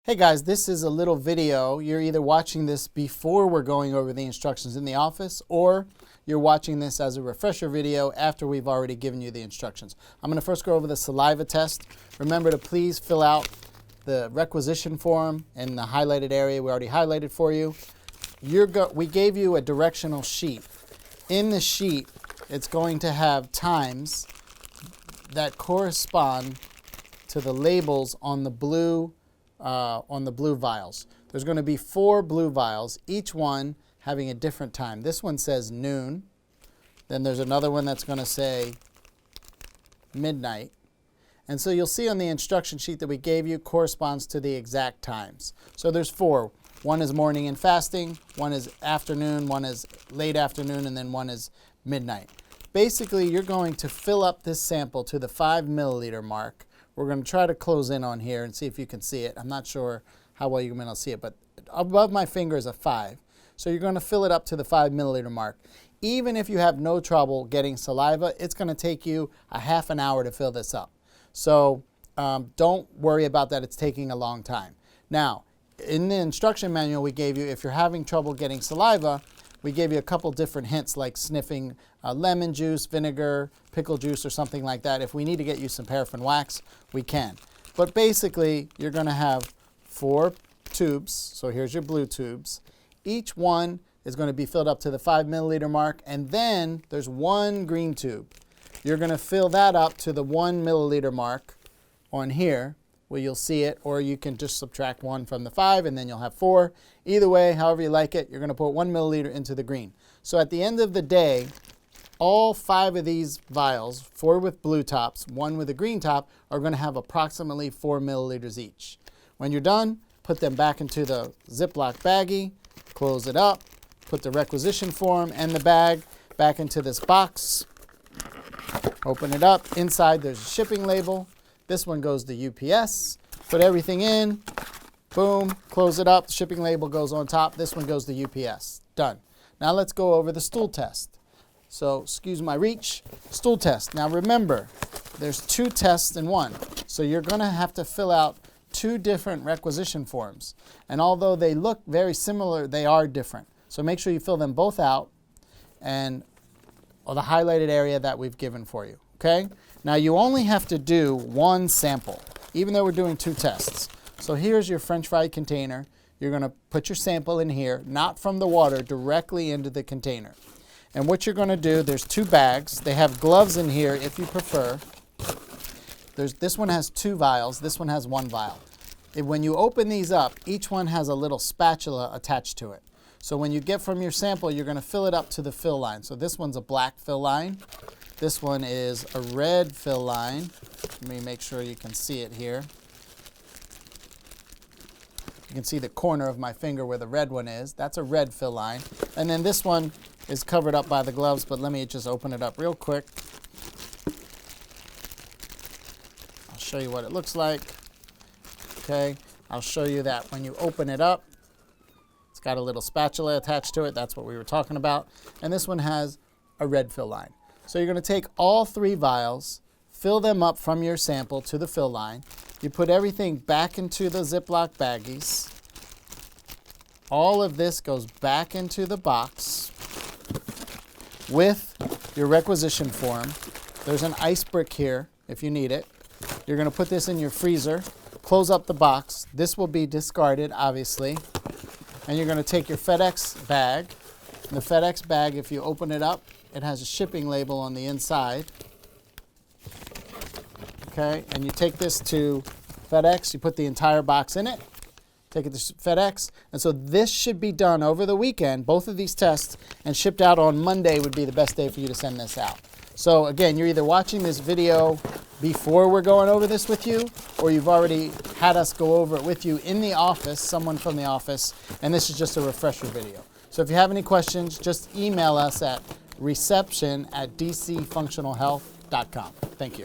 Hey guys, this is a little video. You're either watching this before we're going over the instructions in the office, or you're watching this as a refresher video after we've already given you the instructions. I'm going to first go over the saliva test. Remember to please fill out the requisition form in the highlighted area we already highlighted for you. We gave you a directional sheet. In the sheet, it's going to have times that correspond to the labels on the blue vials. There's going to be 4 blue vials, each one having a different time. This one says noon. Then there's another one that's going to say midnight. And so you'll see on the instruction sheet that we gave you corresponds to the exact times. So there's 4. One is morning and fasting, one is afternoon, one is late afternoon, and then one is midnight. Basically, you're going to fill up this sample to the 5 milliliter mark. We're going to try to close in on here and see if you can see it. I'm not sure how well you're going to see it, but above my finger is a 5. So you're going to fill it up to the 5 milliliter mark. Even if you have no trouble getting saliva, it's going to take you a half an hour to fill this up. So don't worry about that. It's taking a long time. Now, in the instruction manual we gave you, if you're having trouble getting saliva, we gave you a couple different hints like sniffing lemon juice, vinegar, pickle juice, or something like that. If we need to get you some paraffin wax, we can. But basically, you're going to have 4 tubes. So here's your blue tubes. Each one is going to be filled up to the 5 milliliter mark, and then there's 1 green tube. You're going to fill that up to the 1 milliliter mark on here, where you'll see it, or you can just subtract 1 from the 5 and then you'll have 4. Either way, however you like it, you're going to put 1 milliliter into the green. So at the end of the day, all 5 of these vials, 4 with blue tops, 1 with a green top, are going to have approximately 4 milliliters each. When you're done, put them back into the Ziploc baggie, close it up, put the requisition form and the bag back into this box, open it up. Inside there's a shipping label. This one goes to UPS. Put everything in. Boom. Close it up. The shipping label goes on top. This one goes to UPS. Done. Now let's go over the stool test. So, excuse my reach. Stool test. Now remember, there's 2 tests in one. So you're going to have to fill out 2 different requisition forms. And although they look very similar, they are different. So make sure you fill them both out and the highlighted area that we've given for you. Okay? Now you only have to do 1 sample, even though we're doing 2 tests. So here's your French fry container. You're going to put your sample in here, not from the water, directly into the container. And what you're going to do, there's 2 bags. They have gloves in here if you prefer. This one has 2 vials. This one has 1 vial. When you open these up, each one has a little spatula attached to it. So when you get from your sample, you're going to fill it up to the fill line. So this one's a black fill line. This one is a red fill line. Let me make sure you can see it here. You can see the corner of my finger where the red one is. That's a red fill line. And then this one is covered up by the gloves, but let me just open it up real quick. I'll show you what it looks like. Okay, I'll show you that when you open it up, it's got a little spatula attached to it. That's what we were talking about. And this one has a red fill line. So you're going to take all 3 vials, fill them up from your sample to the fill line. You put everything back into the Ziploc baggies. All of this goes back into the box with your requisition form. There's an ice brick here if you need it. You're going to put this in your freezer, close up the box. This will be discarded, obviously. And you're going to take your FedEx bag. The FedEx bag, if you open it up, it has a shipping label on the inside. Okay, and you take this to FedEx, you put the entire box in it, take it to FedEx, and so this should be done over the weekend, both of these tests, and shipped out on Monday would be the best day for you to send this out. So again, you're either watching this video before we're going over this with you, or you've already had us go over it with you in the office, someone from the office, and this is just a refresher video. So if you have any questions, just email us at reception@dcfunctionalhealth.com. Thank you.